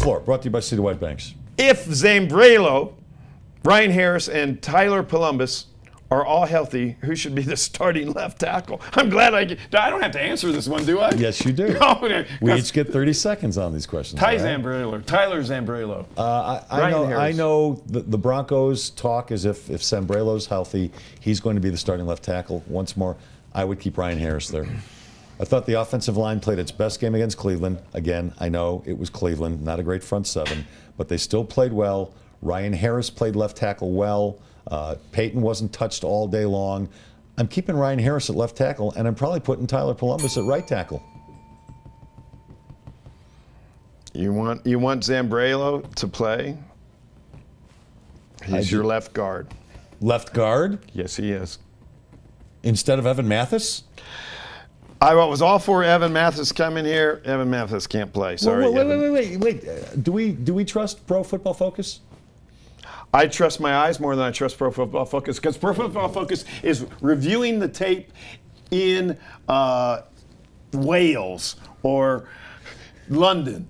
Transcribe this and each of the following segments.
floor. Brought to you by City White Banks. If Zambrano, Ryan Harris, and Tyler Columbus are all healthy, who should be the starting left tackle? I'm glad I don't have to answer this one, do I? Yes, you do. No, we each get 30 seconds on these questions. Tyler Zambrano. I know the Broncos talk as if Zambrano's healthy, he's going to be the starting left tackle once more. I would keep Ryan Harris there. I thought the offensive line played its best game against Cleveland. Again, I know it was Cleveland, not a great front seven, but they still played well. Ryan Harris played left tackle well. Peyton wasn't touched all day long. I'm keeping Ryan Harris at left tackle, and I'm probably putting Tyler Columbus at right tackle. You want Zambrano to play? He's your left guard. Left guard? Yes, he is. Instead of Evan Mathis? I was all for Evan Mathis coming here. Evan Mathis can't play. Sorry. Wait. Do we trust Pro Football Focus? I trust my eyes more than I trust Pro Football Focus, because Pro Football Focus is reviewing the tape in Wales or London.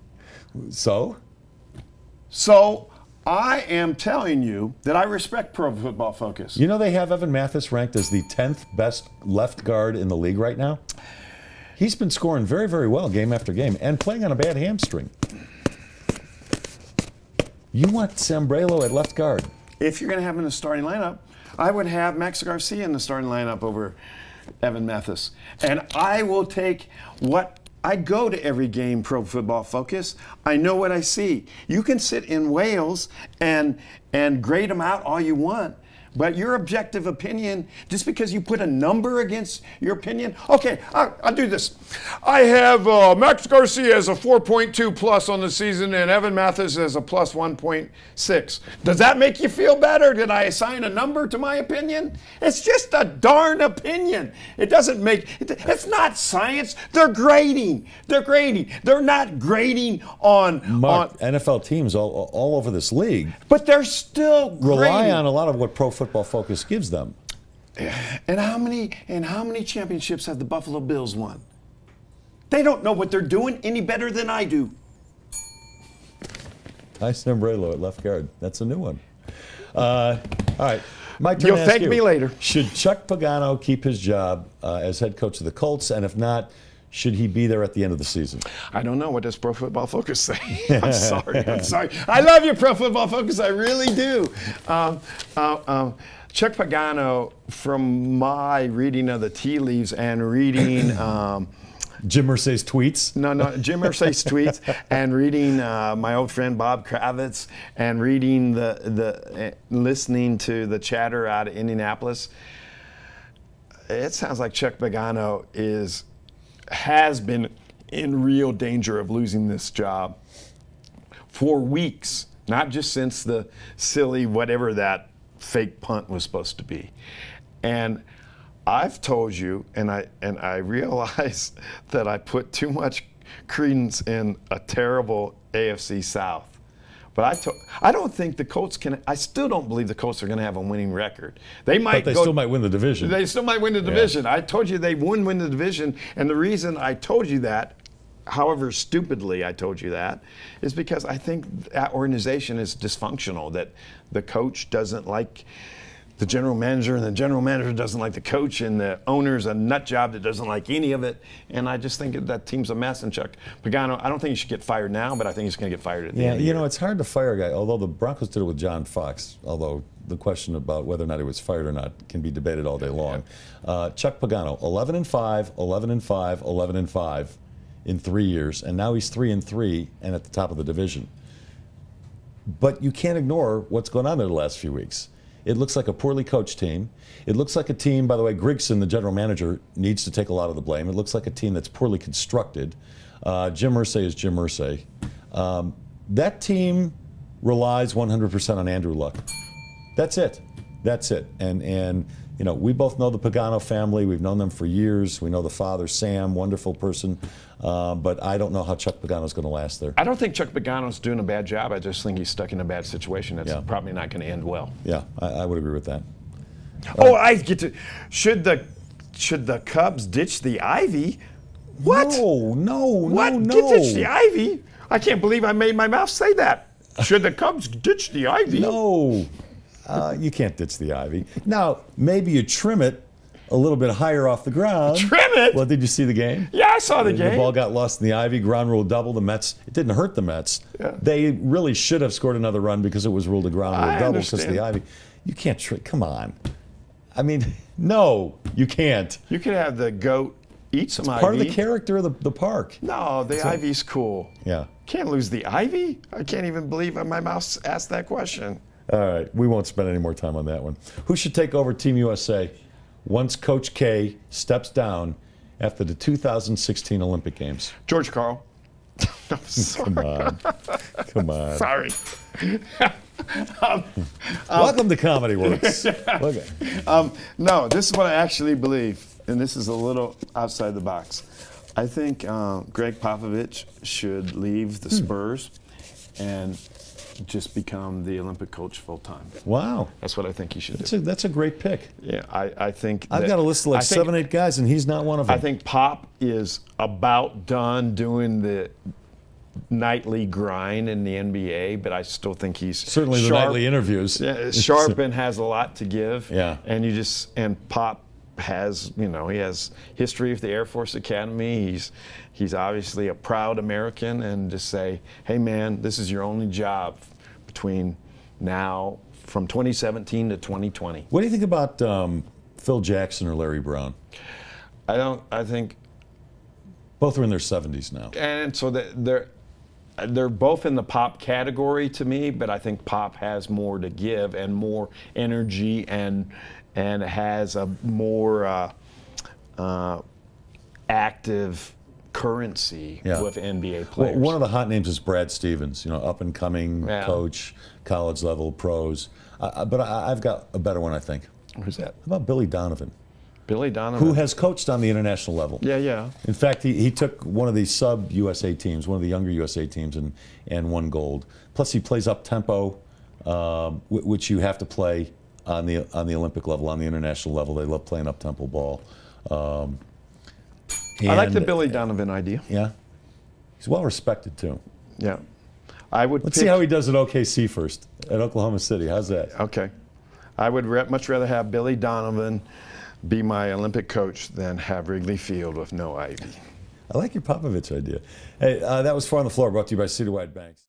So I am telling you that I respect Pro Football Focus. You know they have Evan Mathis ranked as the 10th best left guard in the league right now? He's been scoring very, very well game after game and playing on a bad hamstring. You want Zambrano at left guard? If you're going to have him in the starting lineup, I would have Max Garcia in the starting lineup over Evan Mathis. And I will take what I go to every game, Pro Football Focus. I know what I see. You can sit in Wales and grade them out all you want, but your objective opinion, just because you put a number against your opinion, okay, I'll do this. I have Max Garcia as a 4.2 plus on the season and Evan Mathis as a plus 1.6. Does that make you feel better? Did I assign a number to my opinion? It's just a darn opinion. It doesn't make, it's not science. They're grading. They're not grading on Mark, NFL teams all over this league. But they're still rely on a lot of what Pro Football Focus gives them. And how many championships have the Buffalo Bills won? They don't know what they're doing any better than I do. Zambrano at left guard. That's a new one. All right. My turn. You'll thank me later. Should Chuck Pagano keep his job as head coach of the Colts? And if not, should he be there at the end of the season? I don't know. What does Pro Football Focus say? I'm sorry. I love you, Pro Football Focus. I really do. Chuck Pagano, from my reading of the tea leaves and reading Jim Irsay's tweets? No, Jim Irsay's tweets, and reading my old friend Bob Kravitz, and reading listening to the chatter out of Indianapolis, it sounds like Chuck Pagano has been in real danger of losing this job for weeks, not just since the silly whatever that fake punt was supposed to be. And I've told you, and I realize that I put too much credence in a terrible AFC South. But I don't think the Colts can. I still don't believe the Colts are going to have a winning record. They might. But they still might win the division. They still might win the division. I told you they wouldn't win the division, and the reason I told you that, however stupidly I told you that, is because I think that organization is dysfunctional. That the coach doesn't like the general manager, and the general manager doesn't like the coach, and the owner's a nut job that doesn't like any of it. And I just think that team's a mess. And Chuck Pagano, I don't think he should get fired now, but I think he's going to get fired at the end of the year. You know, it's hard to fire a guy, although the Broncos did it with John Fox, although the question about whether or not he was fired or not can be debated all day long. Chuck Pagano, 11-5, 11-5, 11-5 in 3 years, and now he's 3-3 and at the top of the division. But you can't ignore what's going on there the last few weeks. It looks like a poorly coached team. It looks like a team, by the way, Grigson, the general manager, needs to take a lot of the blame. It looks like a team that's poorly constructed. Jim Irsay is Jim Irsay. That team relies 100% on Andrew Luck. That's it. That's it. And you know, we both know the Pagano family. We've known them for years. We know the father, Sam, wonderful person. But I don't know how Chuck Pagano's going to last there. I don't think Chuck Pagano's doing a bad job. I just think he's stuck in a bad situation that's probably not going to end well. Yeah, I would agree with that. I get to. Should the Cubs ditch the Ivy? What? No. Ditch the Ivy? I can't believe I made my mouth say that. Should the Cubs ditch the ivy? No, you can't ditch the ivy. Now, maybe you trim it a little bit higher off the ground. Trim it? Well, did you see the game? Yeah, I saw the game. The ball got lost in the ivy, ground rule double. The Mets, it didn't hurt the Mets. Yeah. They really should have scored another run because it was ruled a ground rule double because of the ivy. You can't come on. I mean, no, you can't. You could have the goat eat some ivy. Part of the character of the park. No, the ivy's cool. Yeah. Can't lose the ivy? I can't even believe my mouth asked that question. All right, we won't spend any more time on that one. Who should take over Team USA once Coach K steps down after the 2016 Olympic Games? George Karl. No, Come on. Come on. Sorry. Welcome to Comedy Works. Okay. No, this is what I actually believe, and this is a little outside the box. I think Greg Popovich should leave the Spurs and just become the Olympic coach full time. Wow. That's what I think he should do. That's a great pick. Yeah, I think I've got a list of like 7, 8 guys, and he's not one of them. I think Pop is about done doing the nightly grind in the NBA, but I still think he's certainly sharp. The nightly interviews. Yeah, sharp and has a lot to give. Yeah. And Pop has, he has history of the Air Force Academy. He's obviously a proud American, and just say, hey man, this is your only job between now from 2017 to 2020. What do you think about Phil Jackson or Larry Brown? I think both are in their 70s now. And so they're both in the Pop category to me, but I think Pop has more to give and more energy and has a more active currency with NBA players. Well, one of the hot names is Brad Stevens, up and coming coach, college level pros. But I've got a better one, I think. Who's that? How about Billy Donovan? Billy Donovan. Who has coached on the international level. Yeah. In fact, he took one of the sub-USA teams, one of the younger USA teams, and won gold. Plus, he plays up-tempo, which you have to play on the Olympic level, on the international level. They love playing up-tempo ball. I like the Billy Donovan idea. Yeah. He's well-respected, too. Yeah. Let's see how he does at OKC first, at Oklahoma City. How's that? Okay. I would much rather have Billy Donovan be my Olympic coach than have Wrigley Field with no ivy. I like your Popovich idea. Hey, that was Four on the Floor, brought to you by Citywide Banks.